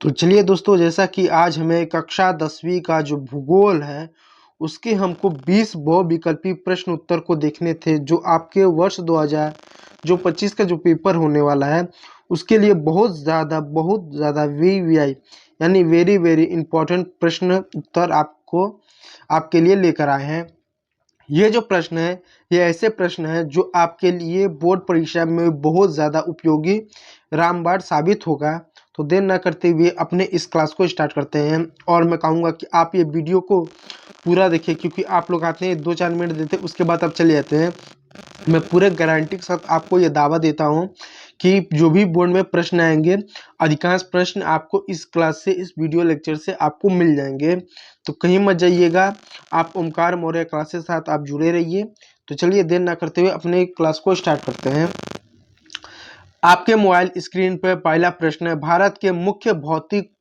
तो चलिए दोस्तों, जैसा कि आज हमें कक्षा 10वीं का जो भूगोल है उसके हमको 20 बहुविकल्पी प्रश्न उत्तर को देखने थे, जो आपके वर्ष 2025 का जो पेपर होने वाला है उसके लिए बहुत ज़्यादा वीवीआई यानी वेरी वेरी इंपॉर्टेंट प्रश्न उत्तर आपके लिए लेकर आए हैं। ये जो प्रश्न है, ये ऐसे प्रश्न है जो आपके लिए बोर्ड परीक्षा में बहुत ज़्यादा उपयोगी रामबाण साबित होगा। तो देर न करते हुए अपने इस क्लास को स्टार्ट करते हैं, और मैं कहूँगा कि आप ये वीडियो को पूरा देखिए, क्योंकि आप लोग आते हैं 2-4 मिनट देते हैं उसके बाद आप चले जाते हैं। मैं पूरे गारंटी के साथ आपको ये दावा देता हूँ कि जो भी बोर्ड में प्रश्न आएंगे, अधिकांश प्रश्न आपको इस क्लास से, इस वीडियो लेक्चर से आपको मिल जाएंगे। तो कहीं मत जाइएगा, आप ओमकार मौर्य क्लास के साथ आप जुड़े रहिए। तो चलिए देर ना करते हुए अपने क्लास को स्टार्ट करते हैं। आपके मोबाइल स्क्रीन पर पहला प्रश्न है, भारत के मुख्य भौतिक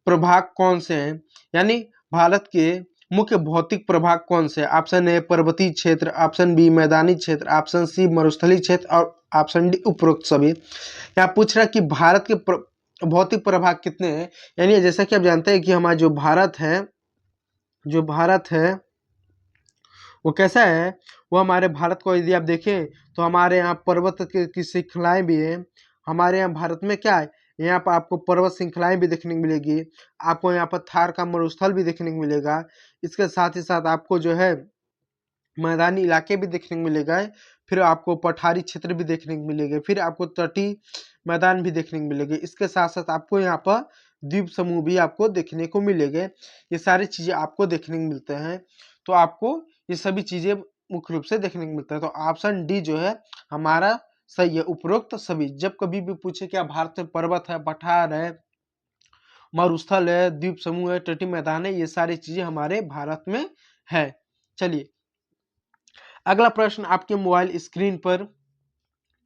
प्रभाग कौन से हैं? यानी भारत के मुख्य भौतिक प्रभाग कौन से हैं? ऑप्शन ए पर्वतीय क्षेत्र, ऑप्शन बी मैदानी क्षेत्र, ऑप्शन सी मरुस्थलीय क्षेत्र और ऑप्शन डी उपरोक्त सभी। यहाँ पूछ रहा है कि भारत के भौतिक प्रभाग कितने हैं। यानी जैसा कि आप जानते हैं कि हमारा जो भारत है वो कैसा है। वो हमारे भारत को यदि आप देखें तो हमारे यहाँ पर्वत की श्रृंखलाएं भी हैं। हमारे यहाँ भारत में क्या है, यहाँ पर आपको पर्वत श्रृंखलाएं भी देखने को मिलेगी। आपको यहाँ पर थार का मरुस्थल भी देखने को मिलेगा। इसके साथ ही साथ आपको जो है मैदानी इलाके भी देखने को मिलेगा। फिर आपको पठारी क्षेत्र भी देखने को मिलेंगे। फिर आपको तटीय मैदान भी देखने को मिलेंगे। इसके साथ साथ आपको यहाँ पर द्वीप समूह भी आपको देखने को मिलेंगे। ये सारी चीजें आपको देखने को मिलते हैं। तो आपको ये सभी चीजें मुख्य रूप से देखने को मिलता है। तो ऑप्शन डी जो है हमारा सही है, उपरोक्त सभी। जब कभी भी पूछे क्या भारत में पर्वत है, पठार है, मरुस्थल है, द्वीप समूह है, तटीय मैदान है, ये सारी चीजें हमारे भारत में है। चलिए अगला प्रश्न आपके मोबाइल स्क्रीन पर,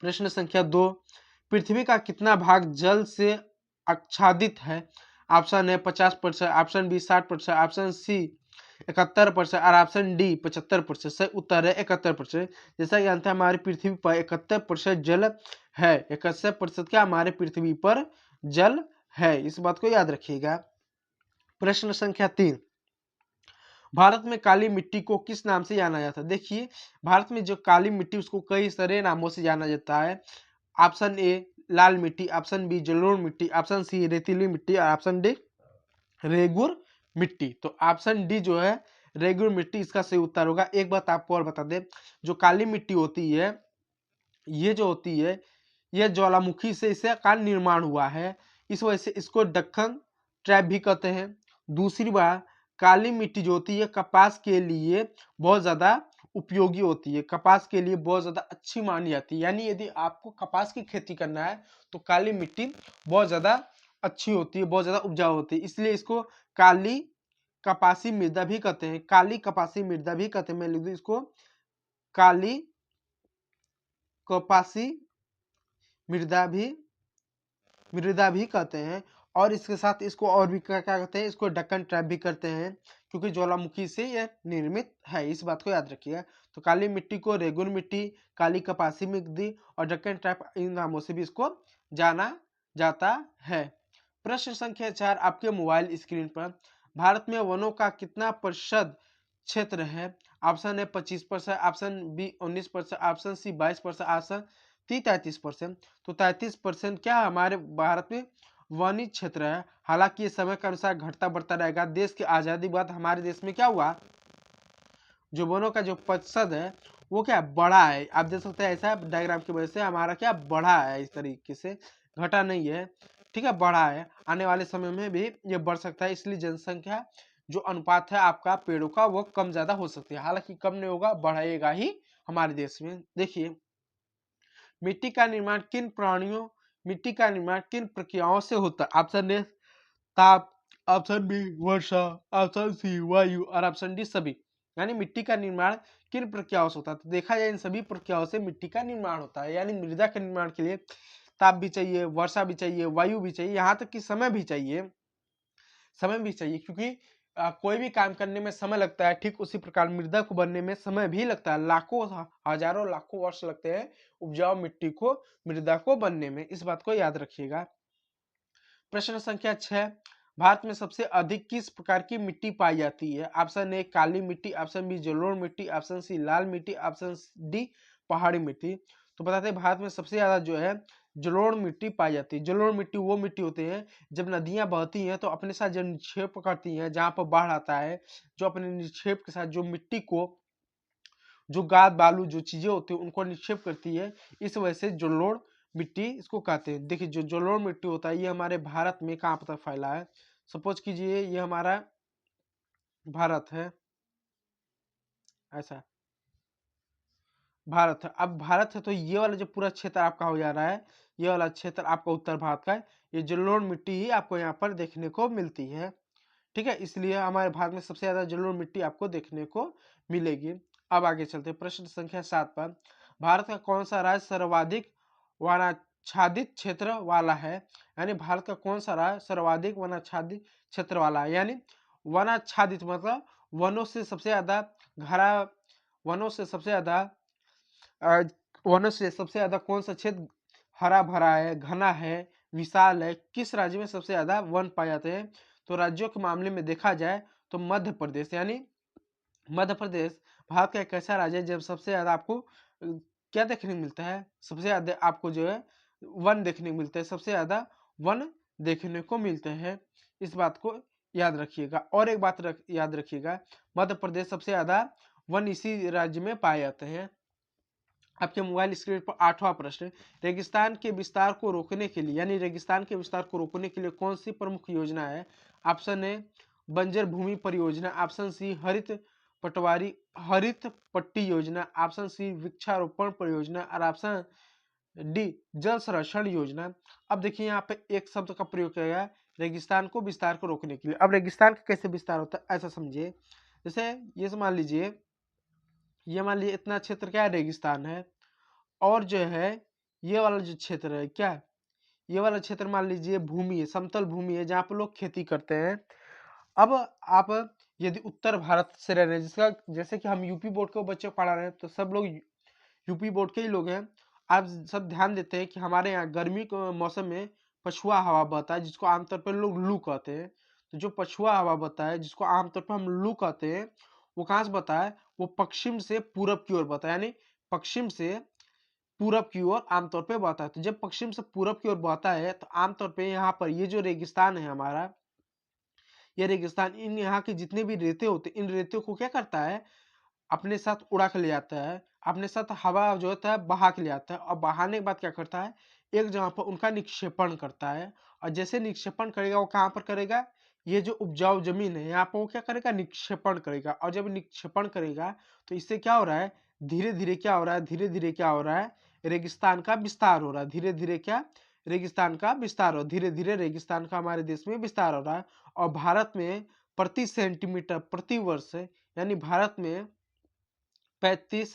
प्रश्न संख्या 2, पृथ्वी का कितना भाग जल से आच्छादित है? ऑप्शन है 50%, ऑप्शन बी 60%, ऑप्शन सी 71% और ऑप्शन डी 75%। सही उत्तर है 71%। जैसा कि जानते हैं हमारी पृथ्वी पर 71% जल है। 71% क्या हमारे पृथ्वी पर जल है, इस बात को याद रखिएगा। प्रश्न संख्या 3, भारत में काली मिट्टी को किस नाम से जाना जाता है? देखिए भारत में जो काली मिट्टी उसको कई सारे नामों से जाना जाता है। ऑप्शन ए लाल मिट्टी, ऑप्शन बी जलोढ़ मिट्टी, ऑप्शन सी रेतीली मिट्टी और ऑप्शन डी रेगुर मिट्टी। तो ऑप्शन डी जो है रेगुर मिट्टी इसका सही उत्तर होगा। एक बात आपको और बता दें, जो काली मिट्टी होती है ये जो होती है ये ज्वालामुखी से इसका निर्माण हुआ है, इस वजह से इसको दक्कन ट्रैप भी कहते हैं। दूसरी बात, काली मिट्टी जो होती है कपास के लिए बहुत ज्यादा उपयोगी होती है, कपास के लिए बहुत ज्यादा अच्छी मानी जाती है। यानी यदि आपको कपास की खेती करना है तो काली मिट्टी बहुत ज्यादा अच्छी होती है, बहुत ज्यादा उपजाऊ होती है, इसलिए इसको काली कपासी मृदा भी कहते हैं। काली कपासी मृदा भी कहते हैं। मैं लिख दूं इसको काली कपासी मृदा भी कहते हैं। और इसके साथ इसको और भी क्या क्या कहते हैं, इसको डक्कन ट्रैप भी करते हैं, क्योंकि ज्वालामुखी से यह निर्मित है, इस बात को याद रखिएगा। तो काली मिट्टी को रेगुर मिट्टी, काली कपासी मिट्टी और डक्कन ट्रैप, इन नामों से भी इसको जाना जाता है। प्रश्न संख्या 4 आपके मोबाइल स्क्रीन पर, भारत में वनों का कितना प्रतिशत क्षेत्र है? ऑप्शन है 25%, option B 19%, option C 22%, option D 33%। तो 33% क्या हमारे भारत में वनी क्षेत्र है। हालांकि ये समय के अनुसार घटता बढ़ता रहेगा। देश की आजादी बाद हमारे देश में क्या हुआ, जो वनों का जो प्रतिशत है वो क्या बढ़ा है। आप देख सकते हैं ऐसा डायग्राम की वजह से हमारा क्या बढ़ा है, इस तरीके से घटा नहीं है, ठीक है, बढ़ा है। आने वाले समय में भी ये बढ़ सकता है, इसलिए जनसंख्या जो अनुपात है आपका पेड़ों का वो कम ज्यादा हो सकती है। हालांकि कम नहीं होगा, बढ़ेगा ही हमारे देश में। देखिए मिट्टी का निर्माण किन प्राणियों, मिट्टी का निर्माण किन प्रक्रियाओं से होता है? ऑप्शन ए ताप, ऑप्शन बी वर्षा, ऑप्शन सी वायु और ऑप्शन डी सभी। यानी मिट्टी का निर्माण किन प्रक्रियाओं से होता है? तो देखा जाए इन सभी प्रक्रियाओं से मिट्टी का निर्माण होता है। यानी मृदा के निर्माण के लिए ताप भी चाहिए, वर्षा भी चाहिए, वायु भी चाहिए, यहाँ तक कि समय भी चाहिए, क्योंकि कोई भी काम करने में समय लगता है, ठीक उसी प्रकार मृदा को बनने में समय भी लगता है। लाखों हजारों लाखों वर्ष लगते हैं उपजाऊ मिट्टी को, मृदा को बनने में, इस बात को याद रखिएगा। प्रश्न संख्या 6, भारत में सबसे अधिक किस प्रकार की मिट्टी पाई जाती है? ऑप्शन ए काली मिट्टी, ऑप्शन बी जलोढ़ मिट्टी, ऑप्शन सी लाल मिट्टी, ऑप्शन डी पहाड़ी मिट्टी। तो बताते हैं भारत में सबसे ज्यादा जो है जलोढ़ मिट्टी पाई जाती है। जलोढ़ मिट्टी वो मिट्टी होती है जब नदियां बहती हैं तो अपने साथ जब निक्षेप करती हैं, जहां पर बाढ़ आता है, जो अपने निक्षेप के साथ जो मिट्टी को, जो गाद बालू जो चीजें होती है उनको निक्षेप करती है, इस वजह से जलोढ़ मिट्टी इसको कहते हैं। देखिए जो जलोढ़ मिट्टी होता है ये हमारे भारत में कहाँ पर फैला है। सपोज कीजिए ये हमारा भारत है, ऐसा भारत है। अब भारत है तो ये वाला जो पूरा क्षेत्र आपका हो जा रहा है, ये वाला क्षेत्र आपका उत्तर भारत का है। ये जलोढ़ मिट्टी ही आपको यहाँ पर देखने को मिलती है, ठीक है। इसलिए हमारे भारत में सबसे ज्यादा जलोढ़ मिट्टी आपको देखने को मिलेगी। अब आगे चलते हैं प्रश्न संख्या 7 पर। भारत का कौन सा राज्य सर्वाधिक वनाच्छादित क्षेत्र वाला है? यानी भारत का कौन सा राज्य सर्वाधिक वनाच्छादित क्षेत्र वाला है? यानी वनाच्छादित मतलब वनों से सबसे ज्यादा घरा, वनों से सबसे ज्यादा वनों से सबसे ज्यादा कौन सा क्षेत्र हरा भरा है, घना है, विशाल है? किस राज्य में सबसे ज्यादा वन पाए जाते हैं? तो राज्यों के मामले में देखा जाए तो मध्य प्रदेश, यानी मध्य प्रदेश भारत का एक ऐसा राज्य है जब सबसे ज्यादा आपको क्या देखने को मिलता है, सबसे ज्यादा आपको जो है वन देखने को मिलता है, सबसे ज्यादा वन देखने को मिलते हैं। इस बात को याद रखिएगा। और एक बात याद रखिएगा, मध्य प्रदेश सबसे ज्यादा वन इसी राज्य में पाए जाते हैं। आपके मोबाइल स्क्रीन पर 8वां प्रश्न, रेगिस्तान के विस्तार को रोकने के लिए, यानी रेगिस्तान के विस्तार को रोकने के लिए कौन सी प्रमुख योजना है? ऑप्शन ए बंजर भूमि परियोजना, ऑप्शन सी हरित पट्टी योजना, ऑप्शन सी वृक्षारोपण परियोजना और ऑप्शन डी जल संरक्षण योजना। अब देखिए यहाँ पे एक शब्द का प्रयोग किया गया, रेगिस्तान को विस्तार को रोकने के लिए। अब रेगिस्तान का कैसे विस्तार होता है ऐसा समझिए। जैसे ये मान लीजिए, ये मान लीजिए इतना क्षेत्र क्या है, रेगिस्तान है। और जो है ये वाला जो क्षेत्र है क्या है? ये वाला क्षेत्र मान लीजिए भूमि है, समतल भूमि है जहाँ पे लोग खेती करते हैं। अब आप यदि उत्तर भारत से रह रहे हैं, जिसका जैसे कि हम यूपी बोर्ड के बच्चे पढ़ा रहे हैं तो सब लोग यूपी बोर्ड के ही लोग हैं। आप सब ध्यान देते हैं कि हमारे यहाँ गर्मी के मौसम में पछुआ हवा बहता है जिसको आमतौर पर लोग लू कहते हैं। तो जो पछुआ हवा बहता है जिसको आमतौर पर हम लू कहते हैं, वो कहाँ से बहता है? वो पश्चिम से पूरब की ओर बहता है, यानी पश्चिम से पूरब की ओर आमतौर पे बहता है। तो जब पश्चिम से पूरब की ओर बहता है तो आमतौर पे यहाँ पर ये जो रेगिस्तान है हमारा, ये रेगिस्तान इन यहाँ के जितने भी रेते होते हैं, इन रेतों को क्या करता है? अपने साथ उड़ा के ले जाता है, अपने साथ हवा जो होता है बहा के ले आता है, और बहाने के बाद क्या करता है? एक जगह पर उनका निक्षेपण करता है। और जैसे निक्षेपण करेगा वो कहाँ पर करेगा? ये जो उपजाऊ जमीन है यहाँ पर वो क्या करेगा? निक्षेपण करेगा। और जब निक्षेपण करेगा तो इससे क्या हो रहा है? धीरे धीरे क्या हो रहा है? धीरे धीरे क्या हो रहा है? रेगिस्तान का विस्तार हो रहा है। धीरे धीरे क्या? रेगिस्तान का विस्तार हो, धीरे धीरे रेगिस्तान का हमारे देश में विस्तार हो रहा है। और भारत में प्रति सेंटीमीटर प्रति वर्ष, यानी भारत में 35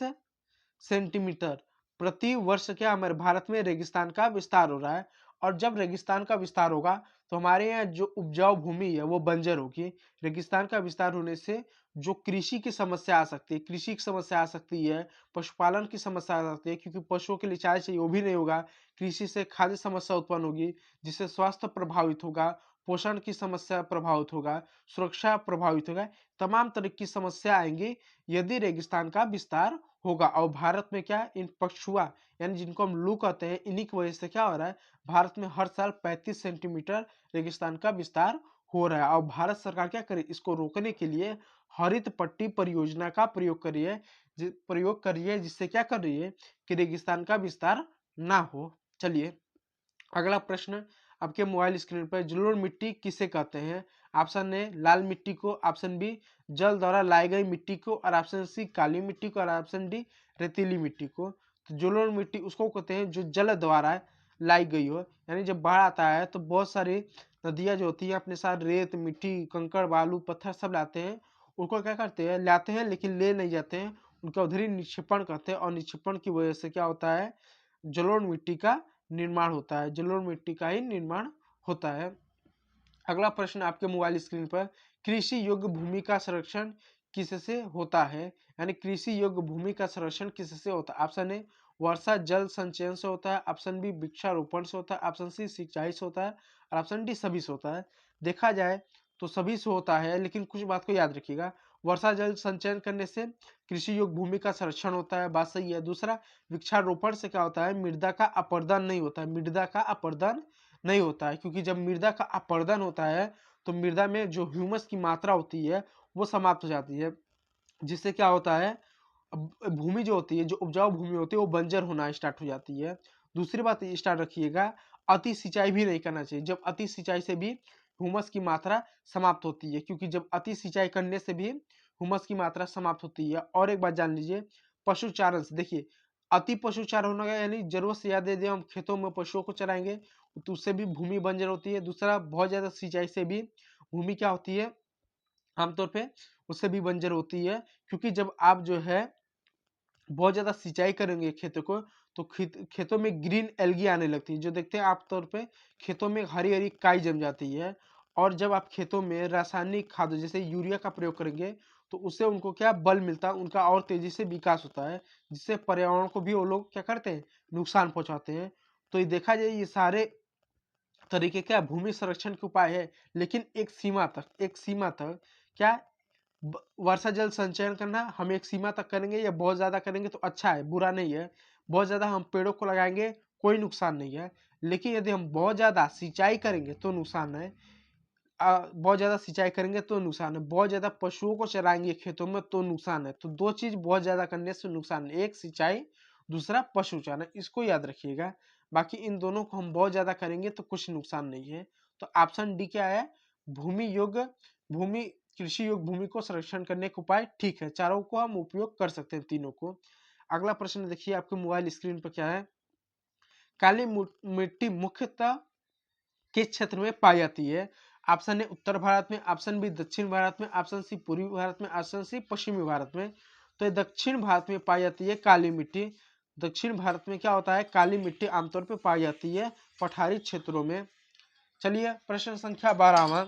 सेंटीमीटर प्रति वर्ष क्या हमारे भारत में रेगिस्तान का विस्तार हो रहा है। और जब रेगिस्तान का विस्तार होगा तो हमारे यहाँ जो उपजाऊ भूमि है वो बंजर होगी। रेगिस्तान का विस्तार होने से जो कृषि की समस्या आ सकती है, कृषि की समस्या आ सकती है, पशुपालन की समस्या आ सकती है, क्योंकि पशुओं के लिए चारे चाहिए वो भी नहीं होगा। कृषि से खाद्य समस्या उत्पन्न होगी जिससे स्वास्थ्य प्रभावित होगा, पोषण की समस्या प्रभावित होगा, सुरक्षा प्रभावित होगा, तमाम तरह की समस्या आएंगी यदि रेगिस्तान का विस्तार होगा। और भारत में क्या इन पछुआ, यानी जिनको हम लू कहते हैं, इन्हीं की वजह से क्या हो रहा है? भारत में हर साल 35 सेंटीमीटर रेगिस्तान का विस्तार हो रहा है। और भारत सरकार क्या करे? इसको रोकने के लिए हरित पट्टी परियोजना का प्रयोग कर रही है, जिससे क्या कर रही है कि रेगिस्तान का विस्तार ना हो। चलिए अगला प्रश्न आपके मोबाइल स्क्रीन पर, जलोढ़ मिट्टी किसे कहते हैं? ऑप्शन ए लाल मिट्टी को, ऑप्शन बी जल द्वारा लाई गई मिट्टी को, और ऑप्शन सी काली मिट्टी को, और ऑप्शन डी रेतीली मिट्टी को। तो जलोढ़ मिट्टी उसको कहते हैं जो जल द्वारा लाई गई हो, यानी जब बाढ़ आता है तो बहुत सारी नदियां जो होती है अपने साथ रेत मिट्टी कंकड़ बालू पत्थर सब लाते हैं। उनको क्या करते हैं? लाते हैं लेकिन ले नहीं जाते हैं, उनका उधर ही निक्षेपण करते हैं। और निक्षेपण की वजह से क्या होता है? जलोढ़ मिट्टी का निर्माण होता है, जलोढ़ मिट्टी का ही निर्माण होता है। अगला प्रश्न आपके मोबाइल स्क्रीन पर, कृषि योग्य भूमि का संरक्षण किससे होता है? यानी कृषि योग्य भूमि का संरक्षण किससे होता है? ऑप्शन ए वर्षा जल संचयन से होता है, ऑप्शन बी वृक्षारोपण से होता है, ऑप्शन सी सिंचाई से होता है और ऑप्शन डी सभी से होता है। देखा जाए तो सभी से होता है, लेकिन कुछ बात को याद रखिएगा। वर्षा जल संचयन करने से कृषि योग्य भूमि का संरक्षण होता है, बात सही है। दूसरा, वृक्षारोपण से क्या होता है, मृदा का अपरदन नहीं होता है, मृदा का अपरदन नहीं होता है, क्योंकि जब मृदा का अपरदन होता है तो मृदा में जो ह्यूमस की मात्रा होती है वो समाप्त हो जाती है, जिससे क्या होता है, भूमि जो होती है, जो उपजाऊ भूमि होती है वो बंजर होना स्टार्ट हो जाती है। दूसरी बात ये स्टार्ट रखिएगा, अति सिंचाई भी नहीं करना चाहिए। जब अति सिंचाई से भी हुमस की मात्रा समाप्त होती है, क्योंकि जब अति सिंचाई करने से भी हुमस की मात्रा समाप्त होती है। और एक बात जान लीजिए, पशुचारण से देखिए, अति पशुचारण होना यानी जरूरत से ज्यादा यदि हम खेतों में पशुओं को चराएंगे तो उससे भी भूमि बंजर होती है। दूसरा, बहुत ज्यादा सिंचाई से भी भूमि क्या होती है, आमतौर पे उससे भी बंजर होती है, क्योंकि जब आप जो है बहुत ज्यादा सिंचाई करेंगे खेतों को तो खेतों में ग्रीन एल्गी आने लगती है, जो देखते हैं आप तौर पे खेतों में हरी हरी काई जम जाती है। और जब आप खेतों में रासायनिक खाद जैसे यूरिया का प्रयोग करेंगे तो उससे उनको क्या बल मिलता है, उनका और तेजी से विकास होता है, जिससे पर्यावरण को भी वो लोग क्या करते हैं, नुकसान पहुंचाते हैं। तो ये देखा जाए ये सारे तरीके क्या भूमि संरक्षण के उपाय है, लेकिन एक सीमा तक क्या वर्षा जल संचयन करना हम एक सीमा तक करेंगे, या बहुत ज्यादा करेंगे तो अच्छा है, बुरा नहीं है। बहुत ज्यादा हम पेड़ों को लगाएंगे कोई नुकसान नहीं है, लेकिन यदि हम बहुत ज्यादा सिंचाई करेंगे तो नुकसान है। बहुत ज्यादा सिंचाई करेंगे तो नुकसान है, बहुत ज्यादा पशुओं को चराएंगे खेतों में तो नुकसान है। तो दो चीज बहुत ज्यादा करने से नुकसान है, एक सिंचाई, दूसरा पशु चारण, इसको याद रखिएगा। बाकी इन दोनों को हम बहुत ज्यादा करेंगे तो कुछ नुकसान नहीं है। तो ऑप्शन डी क्या है, भूमि योग्य भूमि कृषि योग्य भूमि को संरक्षण करने के उपाय ठीक है, चारों को हम उपयोग कर सकते हैं, तीनों को। अगला प्रश्न देखिए आपके मोबाइल स्क्रीन पर क्या है, काली मिट्टी मुख्यतः किस क्षेत्र में पाई जाती है। ऑप्शन ए उत्तर भारत में, ऑप्शन बी दक्षिण भारत में, ऑप्शन सी पूर्वी भारत में, ऑप्शन सी पश्चिमी भारत में। तो ये दक्षिण भारत में पाई जाती है काली मिट्टी। दक्षिण भारत में क्या होता है, काली मिट्टी आमतौर पर पाई जाती है पठारी क्षेत्रों में। चलिए प्रश्न संख्या 12वां,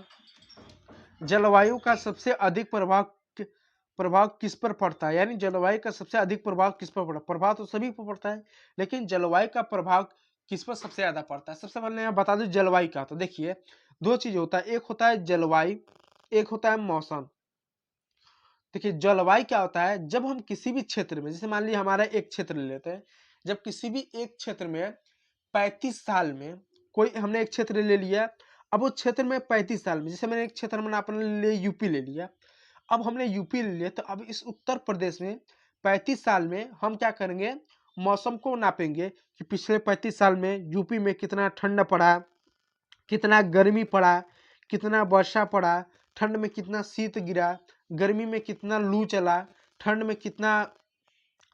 जलवायु का सबसे अधिक प्रभाव किस पर पड़ता है, यानी जलवायु का सबसे अधिक प्रभाव किस पर पड़ता है। प्रभाव तो सभी पर पड़ता है, लेकिन जलवायु का प्रभाव किस पर सबसे ज्यादा पड़ता है। सबसे पहले मैं बता दूं जलवायु का, तो देखिए दो चीज होता है, एक होता है जलवायु, एक होता है मौसम। देखिए जलवायु क्या होता है, जब हम किसी भी क्षेत्र में, जैसे मान लीजिए हमारा एक क्षेत्र ले लेते हैं, जब किसी भी एक क्षेत्र में 35 साल में कोई हमने एक क्षेत्र ले लिया, अब उस क्षेत्र में 35 साल में, जैसे मैंने एक क्षेत्र में अपने लिए यूपी ले लिया, अब हमने यूपी ले लिया, तो अब इस उत्तर प्रदेश में 35 साल में हम क्या करेंगे, मौसम को नापेंगे कि पिछले 35 साल में यूपी में कितना ठंड पड़ा, कितना गर्मी पड़ा, कितना वर्षा पड़ा, ठंड में कितना शीत गिरा, गर्मी में कितना लू चला, ठंड में कितना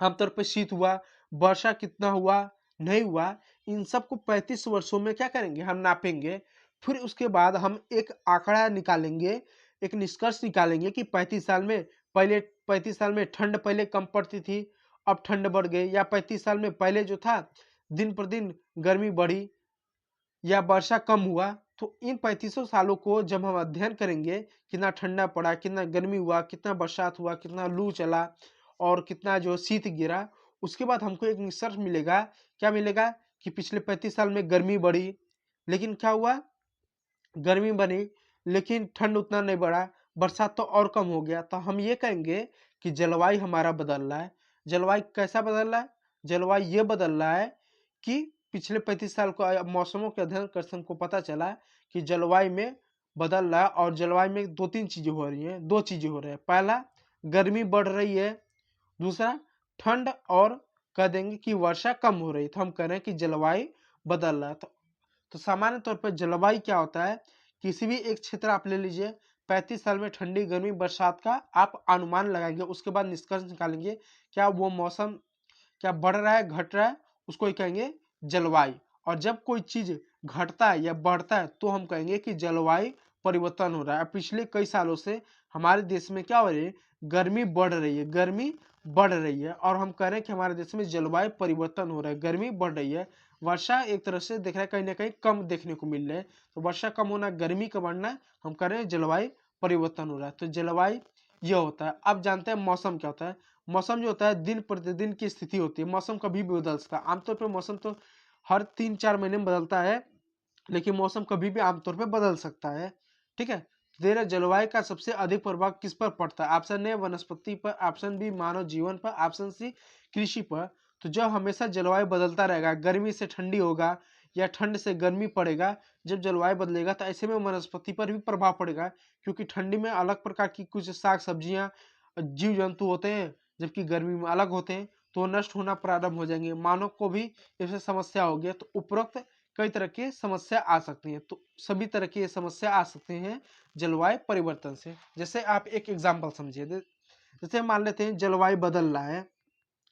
आमतौर पर शीत हुआ, वर्षा कितना हुआ, नहीं हुआ। इन सबको 35 वर्षों में क्या करेंगे, हम नापेंगे। फिर उसके बाद हम एक आंकड़ा निकालेंगे, एक निष्कर्ष निकालेंगे कि 35 साल में पहले 35 साल में ठंड पहले कम पड़ती थी, अब ठंड बढ़ गई, या 35 साल में पहले जो था दिन पर दिन गर्मी बढ़ी या वर्षा कम हुआ। तो इन 35 सालों को जब हम अध्ययन करेंगे, कितना ठंडा पड़ा, कितना गर्मी हुआ, कितना बरसात हुआ, कितना लू चला और कितना जो शीत गिरा, उसके बाद हमको एक निष्कर्ष मिलेगा। क्या मिलेगा कि पिछले 35 साल में गर्मी बढ़ी, लेकिन क्या हुआ, गर्मी बढ़ी लेकिन ठंड उतना नहीं बढ़ा, बरसात तो और कम हो गया। तो हम ये कहेंगे कि जलवायु हमारा बदल रहा है। जलवायु कैसा बदल रहा है, जलवायु ये बदल रहा है कि पिछले 35 साल को मौसमों के अध्ययन कर हमको पता चला कि जलवायु में बदल रहा है, और जलवायु में दो तीन चीजें हो रही हैं, दो चीजें हो रही है। पहला, गर्मी बढ़ रही है, दूसरा ठंड, और कह देंगे कि वर्षा कम हो रही है। तो हम कह रहे हैं कि जलवायु बदल रहा है। तो सामान्य तौर पर जलवायु क्या होता है, किसी भी एक क्षेत्र आप ले लीजिए, 35 साल में ठंडी गर्मी बरसात का आप अनुमान लगाएंगे, उसके बाद निष्कर्ष निकालेंगे क्या वो मौसम क्या बढ़ रहा है, घट रहा है, उसको ही कहेंगे जलवायु। और जब कोई चीज घटता है या बढ़ता है तो हम कहेंगे कि जलवायु परिवर्तन हो रहा है। पिछले कई सालों से हमारे देश में क्या हो रही है, गर्मी बढ़ रही है, गर्मी बढ़ रही है, और हम कह रहे हैं कि हमारे देश में जलवायु परिवर्तन हो रहा है, गर्मी बढ़ रही है। वर्षा एक तरह से देख रहा है कहीं ना कहीं कम देखने को मिल रहा है, तो वर्षा कम होना, गर्मी का बढ़ना, हम कह रहे हैं जलवायु परिवर्तन हो रहा है। तो जलवायु ये होता है। अब जानते हैं मौसम क्या होता है। मौसम जो होता है दिन प्रतिदिन की स्थिति होती है, मौसम कभी भी बदल सकता है। आमतौर पर मौसम तो हर 3-4 महीने में बदलता है, लेकिन मौसम कभी भी आमतौर पर बदल सकता है। ठीक है, तेरह जलवायु का सबसे अधिक प्रभाव किस पर पड़ता है? ऑप्शन ए वनस्पति पर, ऑप्शन बी मानव जीवन पर, ऑप्शन सी कृषि पर। तो जब हमेशा जलवायु बदलता रहेगा, गर्मी से ठंडी होगा या ठंड से गर्मी पड़ेगा, जब जलवायु बदलेगा तो ऐसे में वनस्पति पर भी प्रभाव पड़ेगा, क्योंकि ठंडी में अलग प्रकार की कुछ साग सब्जियां जीव जंतु होते हैं, जबकि गर्मी में अलग होते हैं, तो नष्ट होना प्रारंभ हो जाएंगे। मानव को भी इससे समस्या हो गया। तो उपरोक्त कई तरह की समस्या आ सकती हैं, तो सभी तरह की समस्या आ सकते हैं जलवायु परिवर्तन से। जैसे आप एक एग्जाम्पल समझिए, जैसे मान लेते हैं जलवायु बदल रहा है,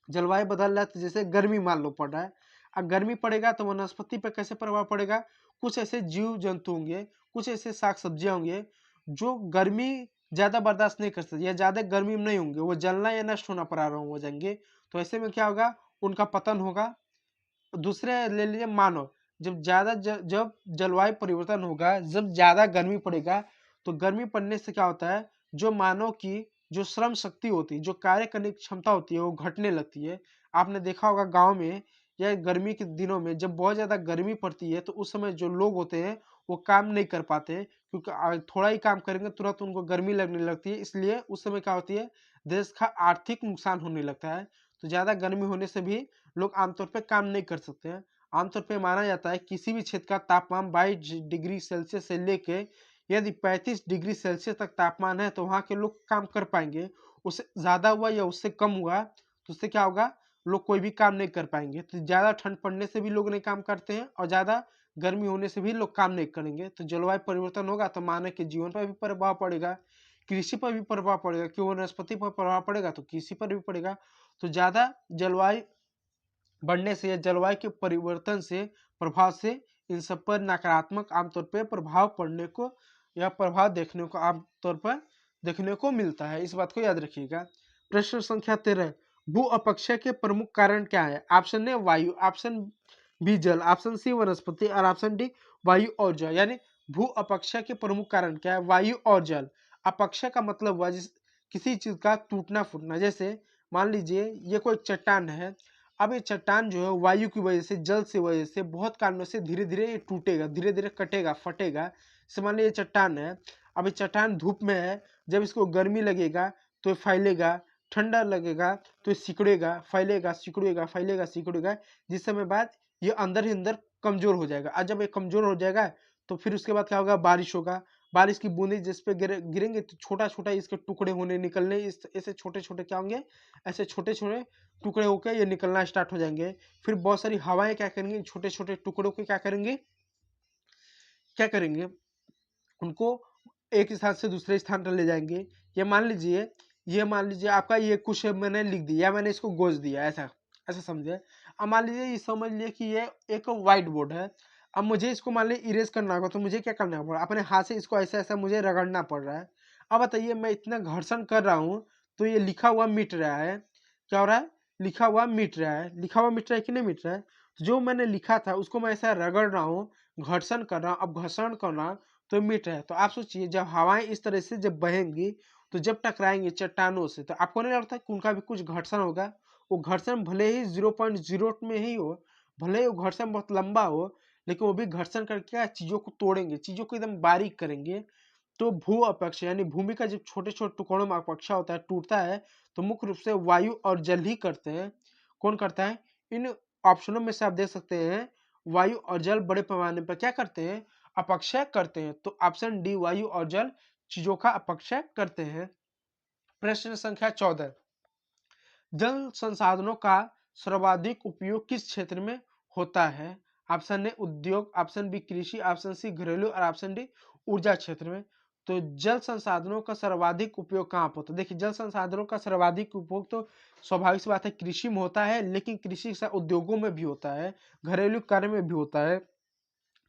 जलवायु बदल रहा है तो जैसे गर्मी मान लो पड़ रहा है। अब गर्मी पड़ेगा तो वनस्पति पर कैसे प्रभाव पड़ेगा? कुछ ऐसे जीव जंतु होंगे, कुछ ऐसे साग सब्जियां होंगे जो गर्मी ज्यादा बर्दाश्त नहीं कर सकते या ज्यादा गर्मी में नहीं होंगे, वो जलना या नष्ट होना प्रारंभ हो जाएंगे। तो ऐसे में क्या होगा? उनका पतन होगा। दूसरे ले लीजिए मानव, जब जलवायु परिवर्तन होगा, जब ज्यादा गर्मी पड़ेगा, तो गर्मी पड़ने से क्या होता है, जो मानव की जो श्रम शक्ति होती है, जो कार्य करने की क्षमता होती है, वो घटने लगती है। आपने देखा होगा गांव में या गर्मी के दिनों में जब बहुत ज्यादा गर्मी पड़ती है, तो उस समय जो लोग होते हैं वो काम नहीं कर पाते हैं, क्योंकि थोड़ा ही काम करेंगे तुरंत उनको गर्मी लगने लगती है। इसलिए उस समय क्या होती है, देश का आर्थिक नुकसान होने लगता है। तो ज्यादा गर्मी होने से भी लोग आमतौर पे काम नहीं कर सकते हैं। आमतौर पे माना जाता है किसी भी क्षेत्र का तापमान 22 डिग्री सेल्सियस से लेके यदि 35 डिग्री सेल्सियस तक तापमान है तो वहाँ के लोग काम कर पाएंगे। उससे ज्यादा हुआ या उससे कम हुआ तो उससे क्या होगा, लोग कोई भी काम नहीं कर पाएंगे। तो ज्यादा ठंड पड़ने से भी लोग नहीं काम करते हैं और ज्यादा गर्मी होने से भी लोग काम नहीं करेंगे। तो जलवायु परिवर्तन होगा तो मानव के जीवन पर भी प्रभाव पड़ेगा, कृषि पर भी प्रभाव पड़ेगा, क्यों वनस्पति पर प्रभाव पड़ेगा तो कृषि पर भी पड़ेगा। तो ज्यादा जलवायु बढ़ने से या जलवायु के परिवर्तन से प्रभाव से इन सब पर नकारात्मक आमतौर पर प्रभाव पड़ने को या प्रभाव देखने को आमतौर पर देखने को मिलता है। इस बात को याद रखिएगा। प्रश्न संख्या 13, भू अपक्षय के प्रमुख कारण क्या है? ऑप्शन ए वायु, ऑप्शन बी जल, ऑप्शन सी वनस्पति और ऑप्शन डी वायु और जल। यानी भू अपक्षय के प्रमुख कारण क्या है? वायु और जल। अपक्षय का मतलब हुआ किसी चीज का टूटना फूटना। जैसे मान लीजिए ये कोई चट्टान है, अब ये चट्टान जो है वायु की वजह से, जल से वजह से, बहुत कारणों से धीरे धीरे ये टूटेगा, धीरे धीरे कटेगा, फटेगा। जैसे मान लीजिए ये चट्टान है, अब ये चट्टान धूप में है, जब इसको गर्मी लगेगा तो ये फैलेगा, ठंडा लगेगा तो ये सिकुड़ेगा, फैलेगा, सिकुड़ेगा, फैलेगा, सिकुड़ेगा। जिस समय बाद ये अंदर ही अंदर कमजोर हो जाएगा। और जब ये कमजोर हो जाएगा तो फिर उसके बाद क्या होगा, बारिश होगा। बारिश की बूंदें जिस पे गिरेंगे तो छोटा छोटा इसके टुकड़े होने निकलने, इस ऐसे छोटे छोटे क्या होंगे, ऐसे छोटे छोटे टुकड़े होकर ये निकलना स्टार्ट हो जाएंगे। फिर बहुत सारी हवाएं क्या करेंगी, छोटे छोटे टुकड़ों को क्या करेंगे, क्या करेंगे, उनको एक स्थान से दूसरे स्थान पर ले जाएंगे। ये मान लीजिए आपका ये कुछ मैंने लिख दिया, मैंने इसको गोज दिया, ऐसा ऐसा समझे। अब मान लीजिए ये समझ लिए कि ये एक व्हाइट बोर्ड है। अब मुझे इसको मान लीजिए इरेज करना होगा, तो मुझे क्या करना पड़ा, अपने हाथ से इसको ऐसा ऐसा मुझे रगड़ना पड़ रहा है। अब बताइए मैं इतना घर्षण कर रहा हूँ तो ये लिखा हुआ मिट रहा है। क्या हो रहा है, लिखा हुआ मिट रहा है, लिखा हुआ मिट रहा है कि नहीं मिट रहा है? तो जो मैंने लिखा था उसको मैं ऐसा रगड़ रहा हूँ, घर्षण कर रहा हूँ, अब घर्षण करना तो मिट रहा है। तो आप सोचिए जब हवाएं इस तरह से जब बहेंगी तो जब टकराएंगे चट्टानों से तो आपको नहीं लगता कि उनका भी कुछ घर्षण होगा? वो घर्षण भले ही 0.0 में ही हो, भले ही वो घर्षण बहुत लंबा हो, लेकिन वो भी घर्षण करके क्या चीजों को तोड़ेंगे, चीजों को एकदम बारीक करेंगे। तो भू अपक्षय यानी भूमि का जब छोटे छोटे टुकड़ों में अपक्षय होता है, टूटता है, तो मुख्य रूप से वायु और जल ही करते हैं। कौन करता है? इन ऑप्शनों में से आप देख सकते हैं वायु और जल बड़े पैमाने पर क्या करते हैं, अपक्षय करते हैं। तो ऑप्शन डी वायु और जल चीजों का अपक्षय करते हैं। प्रश्न संख्या 14, जल संसाधनों का सर्वाधिक उपयोग किस क्षेत्र में होता है? ऑप्शन ए उद्योग, ऑप्शन बी कृषि, ऑप्शन सी घरेलू और ऑप्शन डी ऊर्जा क्षेत्र में। तो जल संसाधनों का सर्वाधिक उपयोग कहाँ पर होता है? देखिए जल संसाधनों का सर्वाधिक उपयोग तो स्वाभाविक सी बात है कृषि में होता है, लेकिन कृषि के साथ उद्योगों में भी होता है, घरेलू कार्य में भी होता है।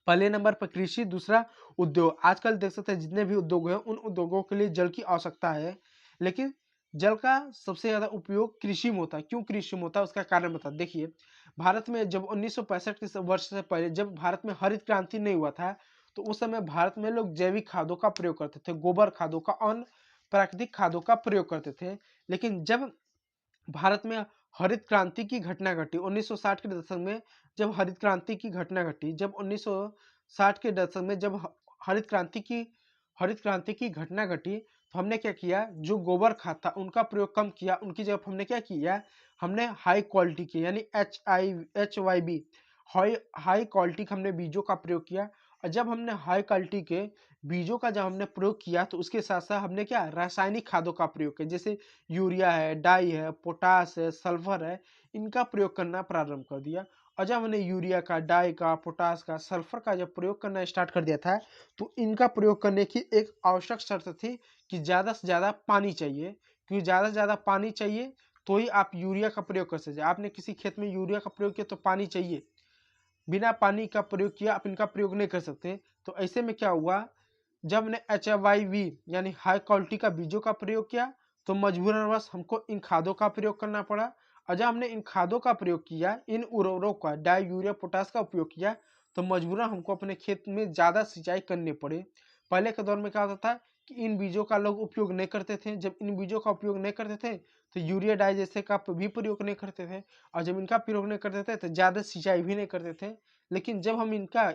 पहले नंबर पर कृषि, दूसरा उद्योग। आजकल देख सकते हैं जितने भी उद्योग हैं उन उद्योगों के लिए जल की आवश्यकता है, लेकिन जल का सबसे ज्यादा उपयोग कृषि में होता है। क्यों कृषि में होता है उसका कारण बता। देखिए भारत में जब 1965 के वर्ष से पहले जब भारत में हरित क्रांति नहीं हुआ था, तो उस समय भारत में लोग जैविक खादों का प्रयोग करते थे, गोबर खादों का और प्राकृतिक खादों का प्रयोग करते थे। लेकिन जब भारत में हरित क्रांति की घटना घटी 1960 के दशक में, जब हरित क्रांति की घटना घटी, जब 1960 के दशक में जब हरित क्रांति की घटना घटी, तो हमने क्या किया, जो गोबर खाद था उनका प्रयोग कम किया, उनकी जगह हमने क्या किया, हमने हाई क्वालिटी की यानी HYB हाई क्वालिटी का हमने बीजों का प्रयोग किया। और जब हमने हाई क्वालिटी के बीजों का जब हमने प्रयोग किया, तो उसके साथ साथ हमने क्या रासायनिक खादों का प्रयोग किया, जैसे यूरिया है, डाई है, पोटास है, सल्फर है, इनका प्रयोग करना प्रारंभ कर दिया। और जब हमने यूरिया का, डाई का, पोटास का, सल्फर का जब प्रयोग करना स्टार्ट कर दिया था, तो इनका प्रयोग करने की एक आवश्यक शर्त थी कि ज़्यादा से ज़्यादा पानी चाहिए, क्योंकि ज़्यादा से ज़्यादा पानी चाहिए तो ही आप यूरिया का प्रयोग कर सकते हैं। आपने किसी खेत में यूरिया का प्रयोग किया तो पानी चाहिए, बिना पानी का प्रयोग किया आप इनका प्रयोग नहीं कर सकते। तो ऐसे में क्या हुआ, जब हमने HYV यानी हाई क्वालिटी का बीजों का प्रयोग किया, तो मजबूरनवश हमको इन खादों का प्रयोग करना पड़ा। और जब हमने इन खादों का प्रयोग किया, इन उर्वरकों का, डाई, यूरिया, पोटास का उपयोग किया, तो मजबूरन हमको अपने खेत में ज़्यादा सिंचाई करनी पड़े। पहले के दौर में क्या होता था कि इन बीजों का लोग उपयोग नहीं करते थे। जब इन बीजों का उपयोग नहीं करते थे, तो यूरिया, डाई जैसे का भी प्रयोग नहीं करते थे। और जब इनका प्रयोग नहीं करते थे, तो ज़्यादा सिंचाई भी नहीं करते थे। लेकिन जब हम इनका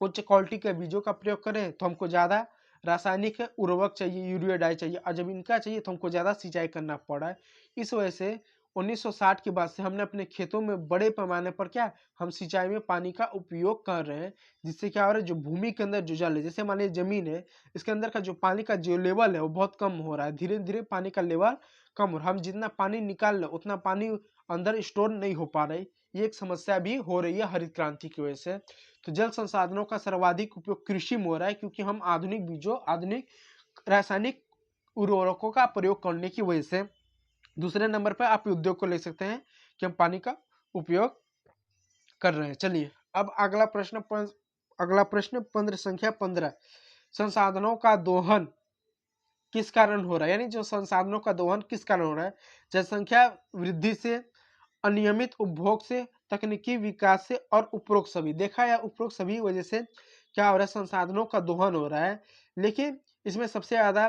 उच्च क्वालिटी के बीजों का प्रयोग करें, तो हमको ज़्यादा रासायनिक उर्वरक चाहिए, यूरिया, डाई चाहिए, और जब इनका चाहिए तो हमको ज़्यादा सिंचाई करना पड़ा है। इस वजह से 1960 के बाद से हमने अपने खेतों में बड़े पैमाने पर क्या हम सिंचाई में पानी का उपयोग कर रहे हैं, जिससे क्या हो रहा है, जो भूमि के अंदर जो जल है, जैसे मान लीजिए जमीन है, इसके अंदर का जो पानी का जो लेवल है वो बहुत कम हो रहा है, धीरे धीरे पानी का लेवल कम हो रहा है। हम जितना पानी निकाल रहे उतना पानी अंदर स्टोर नहीं हो पा रही। ये एक समस्या भी हो रही है हरित क्रांति की वजह से। तो जल संसाधनों का सर्वाधिक उपयोग कृषि में हो रहा है, क्योंकि हम आधुनिक बीजों, आधुनिक रासायनिक उर्वरकों का प्रयोग करने की वजह से। दूसरे नंबर पर आप उद्योग को ले सकते हैं कि हम पानी का उपयोग कर रहे हैं। चलिए अब अगला प्रश्न संख्या 15, संसाधनों का दोहन किस कारण हो रहा है, यानी जो संसाधनों का दोहन किस कारण हो रहा है, जनसंख्या वृद्धि से, अनियमित उपभोग से, तकनीकी विकास से, और उपरोक्त सभी। देखा या उपरोक्त सभी वजह से क्या हो रहा है, संसाधनों का दोहन हो रहा है। लेकिन इसमें सबसे ज्यादा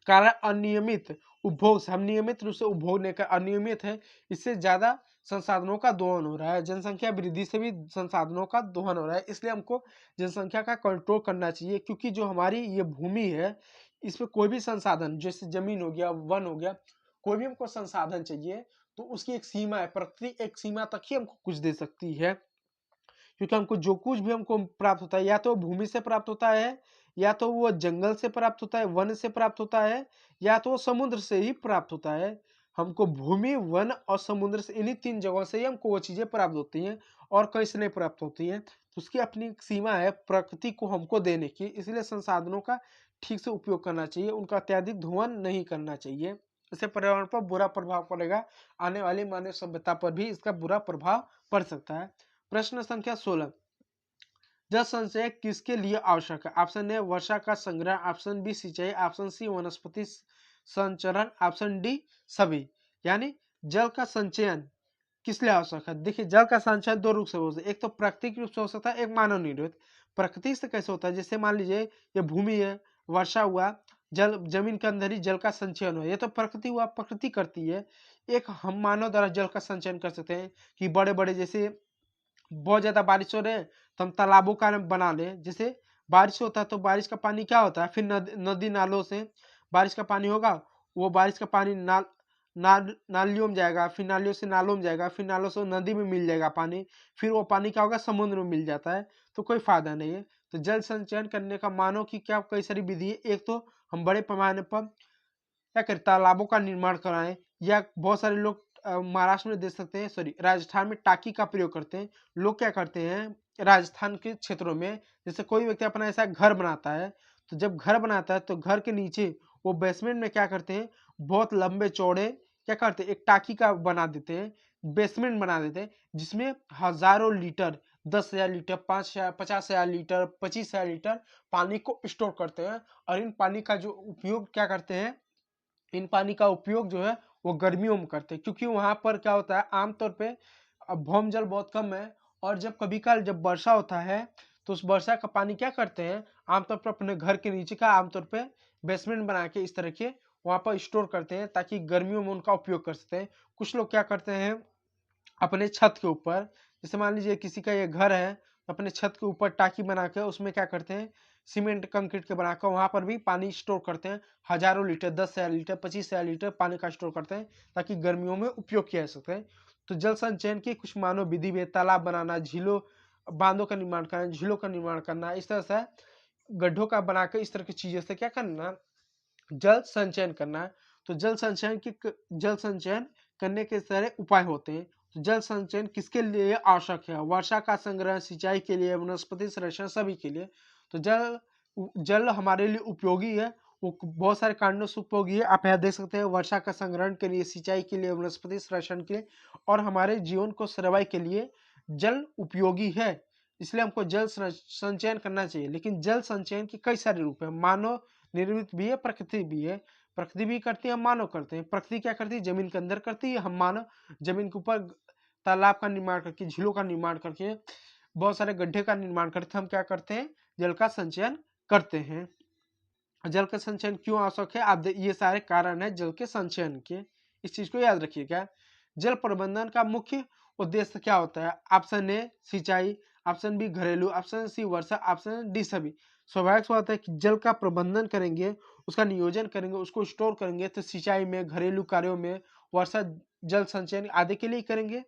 कारण अनियमित उपभोग से, हम नियमित रूप से उपभोग नहीं कर, अनियमित है, इससे ज्यादा संसाधनों का दोहन हो रहा है। जनसंख्या वृद्धि से भी संसाधनों का दोहन हो रहा है, इसलिए हमको जनसंख्या का कंट्रोल करना चाहिए, क्योंकि जो हमारी ये भूमि है, इसमें कोई भी संसाधन, जैसे जमीन हो गया, वन हो गया, कोई भी हमको संसाधन चाहिए, तो उसकी एक सीमा है, प्रकृति एक सीमा तक ही हमको कुछ दे सकती है। क्योंकि हमको जो कुछ भी हमको प्राप्त होता है, या तो भूमि से प्राप्त होता है, या तो वो जंगल से प्राप्त होता है, वन से प्राप्त होता है, या तो वो समुद्र से ही प्राप्त होता है। हमको भूमि, वन और समुद्र से, इन्हीं तीन जगहों से ही हमको वो चीजें प्राप्त होती हैं, और कहीं से नहीं प्राप्त होती हैं। तो उसकी अपनी एक सीमा है प्रकृति को हमको देने की, इसलिए संसाधनों का ठीक से उपयोग करना चाहिए, उनका अत्यधिक दोहन नहीं करना चाहिए। इससे पर्यावरण पर बुरा प्रभाव पड़ेगा, आने वाली मानव सभ्यता पर भी इसका बुरा प्रभाव पड़ सकता है। प्रश्न संख्या 16, जल संचय किसके लिए आवश्यक है? ऑप्शन ए वर्षा का संग्रह, ऑप्शन बी सिंचाई, ऑप्शन सी वनस्पति संचरण, ऑप्शन डी सभी। यानी जल का संचयन किस लिए आवश्यक है? देखिए, जल का संचयन दो रूप से हो सकता है, एक तो प्राकृतिक रूप से हो सकता है, एक मानव निर्मित। प्रकृति से कैसे होता है, जैसे मान लीजिए ये भूमि है, वर्षा हुआ, जल जमीन के अंदर ही जल का संचयन हुआ, ये तो प्रकृति हुआ, प्रकृति करती है। एक हम मानव द्वारा जल का संचयन कर सकते हैं कि बड़े बड़े, जैसे बहुत ज्यादा बारिश हो रहे है तो हम तालाबों का बना लें। जैसे बारिश होता है तो बारिश का पानी क्या होता है, फिर नदी नालों से बारिश का पानी होगा, वो बारिश का पानी नालियों में जाएगा, फिर नालियों से नालों में जाएगा, फिर नालों से नदी में मिल जाएगा पानी, फिर वो पानी क्या होगा, समुद्र में मिल जाता है। तो कोई फायदा नहीं है। तो जल संचयन करने का मानो कि क्या कई सारी विधि है। एक तो हम बड़े पैमाने पर क्या करें, तालाबों का निर्माण कराएं, या बहुत सारे लोग महाराष्ट्र में देख सकते हैं, सॉरी राजस्थान में टाकी का प्रयोग करते हैं। लोग क्या करते हैं राजस्थान के क्षेत्रों में, जैसे कोई व्यक्ति अपना ऐसा घर बनाता है, तो जब घर बनाता है तो घर के नीचे वो बेसमेंट में क्या करते हैं, बहुत लंबे चौड़े क्या करते हैं, एक टाकी का बना देते हैं, बेसमेंट बना देते हैं, जिसमें हजारों लीटर, 10,000 लीटर, 50,000 लीटर, 25,000 लीटर पानी को स्टोर करते हैं। और इन पानी का जो उपयोग क्या करते हैं, इन पानी का उपयोग जो है वो गर्मियों में करते हैं, क्योंकि वहां पर क्या होता है, आमतौर पे भौम जल बहुत कम है, और जब कभी कल जब वर्षा होता है, तो उस वर्षा का पानी क्या करते हैं, आमतौर पर अपने घर के नीचे का आमतौर पे बेसमेंट बना के इस तरह के वहाँ पर स्टोर करते हैं ताकि गर्मियों में उनका उपयोग कर सकते हैं। कुछ लोग क्या करते हैं, अपने छत के ऊपर, जैसे मान लीजिए किसी का ये घर है, तो अपने छत के ऊपर टाकी बना के उसमें क्या करते हैं, सीमेंट कंक्रीट के बनाकर वहां पर भी पानी स्टोर करते हैं। हजारों लीटर, 10,000 लीटर, 25,000 लीटर पानी का स्टोर करते हैं ताकि गर्मियों में उपयोग किया जा सके। तो जल संचयन की कुछ मानव विधि में तालाब बनाना, झीलों बांधों का निर्माण करना, झीलों का निर्माण करना, इस तरह से गड्ढों का बनाकर इस तरह की चीजों से क्या करना, जल संचयन करना है। तो जल संचयन करने के सारे उपाय होते हैं। तो जल संचयन किसके लिए आवश्यक है? वर्षा का संग्रह, सिंचाई के लिए, वनस्पति संरक्षण, सभी के लिए। तो जल जल हमारे लिए उपयोगी है, वो बहुत सारे कारणों से उपयोगी है। आप यहाँ देख सकते हैं, वर्षा का संग्रहण के लिए, सिंचाई के लिए, वनस्पति संरक्षण के लिए और हमारे जीवन को सर्वाइव के लिए जल उपयोगी है। इसलिए हमको जल संचयन करना चाहिए। लेकिन जल संचयन के कई सारे रूप है, मानव निर्मित भी है, प्रकृति भी है। प्रकृति भी करती है, हम मानव करते हैं। प्रकृति क्या करती है, जमीन के अंदर करती है, हम मानव जमीन के ऊपर तालाब का निर्माण करके, झीलों का निर्माण करके, बहुत सारे गड्ढे का निर्माण करके हम क्या करते हैं, जल का संचयन करते हैं। जल का संचयन क्यों आवश्यक है, आप ये सारे कारण है जल के संचयन के, इस चीज को याद रखिएगा। जल प्रबंधन का मुख्य उद्देश्य क्या होता है? ऑप्शन ए सिंचाई, ऑप्शन बी घरेलू, ऑप्शन सी वर्षा, ऑप्शन डी सभी। स्वाभाविक सी बात है कि जल का प्रबंधन करेंगे, उसका नियोजन करेंगे, उसको स्टोर करेंगे, तो सिंचाई में, घरेलू कार्यों में, वर्षा जल संचयन आदि के लिए करेंगे।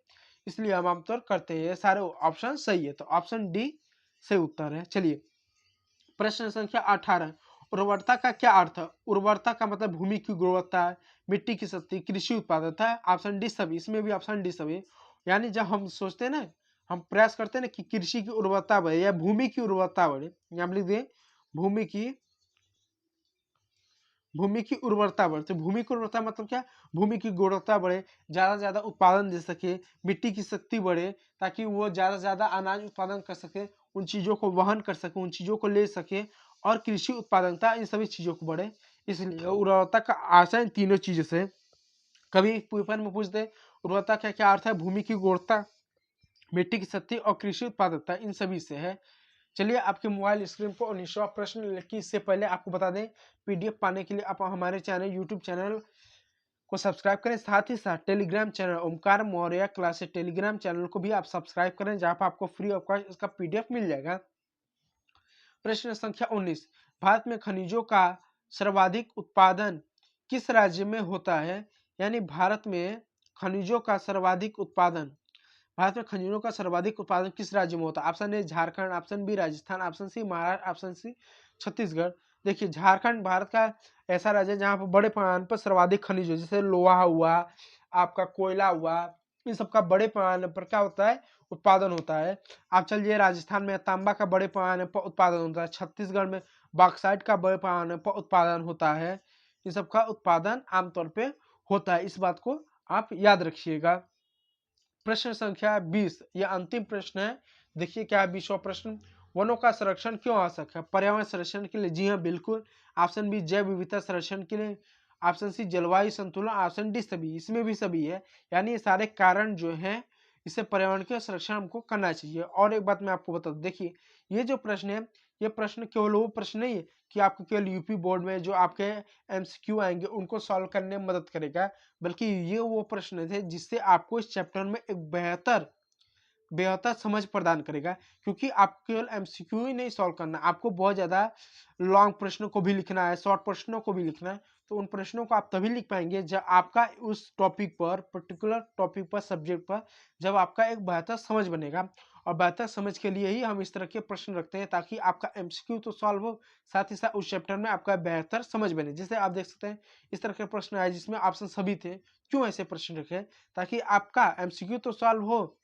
इसलिए हम आमतौर करते हैं। ये सारे ऑप्शन सही है, तो ऑप्शन डी सही उत्तर है। चलिए प्रश्न संख्या 18, उर्वरता का क्या अर्थ है? उर्वरता का मतलब भूमि की गुणवत्ता है, मिट्टी की शक्ति, कृषि उत्पादकता है। ऑप्शन डी सभी, इसमें भी ऑप्शन डी सभी। यानी जब हम सोचते हैं ना, हम प्रयास करते हैं ना कि कृषि की उर्वरता बढ़े या भूमि की उर्वरता बढ़े, यहाँ लिख दें भूमि की उर्वरता बढ़े। तो भूमि की उर्वरता मतलब क्या? भूमि की गुणवत्ता बढ़े, ज्यादा से ज्यादा उत्पादन दे सके, मिट्टी की शक्ति बढ़े ताकि वो ज्यादा से ज्यादा अनाज उत्पादन कर सके, उन चीजों को वहन कर सके, उन चीजों को ले सके, और कृषि उत्पादकता, इन सभी चीजों को बढ़े। इसलिए उर्वरता का आशय इन तीनों चीजों से। कभी पेपर में पूछ दे उर्वरता का क्या अर्थ है, भूमि की गुणवत्ता, मिट्टी की शक्ति और कृषि उत्पादकता, इन सभी से है। चलिए आपके मोबाइल स्क्रीन पर 19वां प्रश्न, लेकिन इससे पहले आपको बता दें, पीडीएफ पाने के लिए आप हमारे चैनल, यूट्यूब चैनल को सब्सक्राइब करें। साथ ही साथ Telegram channel Omkar Maurya classes Telegram channel को भी आप सब्सक्राइब करें, जहां पर आपको फ्री ऑफ कॉस्ट इसका पीडीएफ मिल जाएगा। प्रश्न संख्या 19, भारत में खनिजों का सर्वाधिक उत्पादन किस राज्य में होता है? यानी भारत में खनिजों का सर्वाधिक उत्पादन, भारत में खनिजों का सर्वाधिक उत्पादन किस राज्य में होता है? Option A Jharkhand, option B Rajasthan, option C Maharashtra, option C Chhattisgarh. देखिए झारखंड भारत का ऐसा राज्य है जहाँ पर बड़े पैमाने पर सर्वाधिक खनिज, जैसे लोहा हुआ, आपका कोयला हुआ, इन सब का बड़े पैमाने पर क्या होता है, उत्पादन होता है। आप चलिए राजस्थान में तांबा का बड़े पैमाने पर उत्पादन होता है, छत्तीसगढ़ में बॉक्साइट का बड़े पैमाने पर उत्पादन होता है। इन सब का उत्पादन आमतौर पर होता है, इस बात को आप याद रखिएगा। प्रश्न संख्या 20, यह अंतिम प्रश्न है। देखिए क्या है 20वां प्रश्न, वनों का संरक्षण क्यों आवश्यक है? पर्यावरण संरक्षण के लिए, जी हाँ बिल्कुल। ऑप्शन बी जैव विविधता संरक्षण के लिए, ऑप्शन सी जलवायु संतुलन, ऑप्शन डी सभी, इसमें भी सभी है। यानी ये सारे कारण जो हैं, इससे पर्यावरण के संरक्षण हमको करना चाहिए। और एक बात मैं आपको बता दूं, देखिए ये जो प्रश्न है, ये प्रश्न केवल वो प्रश्न नहीं है कि आपको केवल यूपी बोर्ड में जो आपके एमसीक्यू आएंगे उनको सॉल्व करने में मदद करेगा, बल्कि ये वो प्रश्न थे जिससे आपको इस चैप्टर में एक बेहतर समझ प्रदान करेगा। क्योंकि आप केवल एमसीक्यू ही नहीं सॉल्व करना, आपको बहुत ज्यादा लॉन्ग प्रश्नों को भी लिखना है, शॉर्ट प्रश्नों को भी लिखना है। तो उन प्रश्नों को आप तभी लिख पाएंगे जब आपका उस टॉपिक पर, पर्टिकुलर टॉपिक पर, सब्जेक्ट पर, जब आपका एक बेहतर समझ बनेगा। और बेहतर समझ के लिए ही हम इस तरह के प्रश्न रखते हैं, ताकि आपका एमसीक्यू तो सॉल्व हो, साथ ही साथ उस चैप्टर में आपका बेहतर समझ बने। जैसे आप देख सकते हैं इस तरह के प्रश्न आए जिसमें ऑप्शन सभी थे। क्यों ऐसे प्रश्न रखे? ताकि आपका एमसीक्यू तो सॉल्व हो,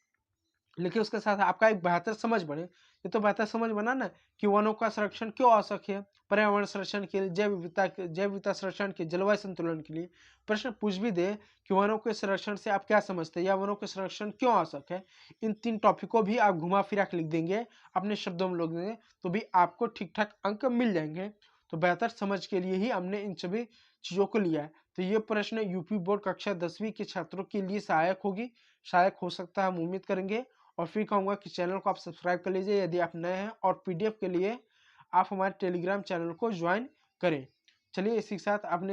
लेकिन उसके साथ आपका एक बेहतर समझ बने। ये तो बेहतर समझ बना ना कि वनों का संरक्षण क्यों आवश्यक है, पर्यावरण संरक्षण के लिए, जैव विविधता संरक्षण के, जलवायु संतुलन के लिए। प्रश्न पूछ भी दे कि वनों के संरक्षण से आप क्या समझते हैं, या वनों के संरक्षण क्यों आवश्यक है, इन 3 टॉपिक को भी आप घुमा फिरा के लिख देंगे, अपने शब्दों में लिख देंगे, तो भी आपको ठीक ठाक अंक मिल जाएंगे। तो बेहतर समझ के लिए ही हमने इन सभी चीजों को लिया है। तो ये प्रश्न यूपी बोर्ड कक्षा 10वीं के छात्रों के लिए सहायक हो सकता है, हम उम्मीद करेंगे। और फिर कहूँगा कि चैनल को आप सब्सक्राइब कर लीजिए यदि आप नए हैं, और पीडीएफ के लिए आप हमारे टेलीग्राम चैनल को ज्वाइन करें। चलिए इसी के साथ आपने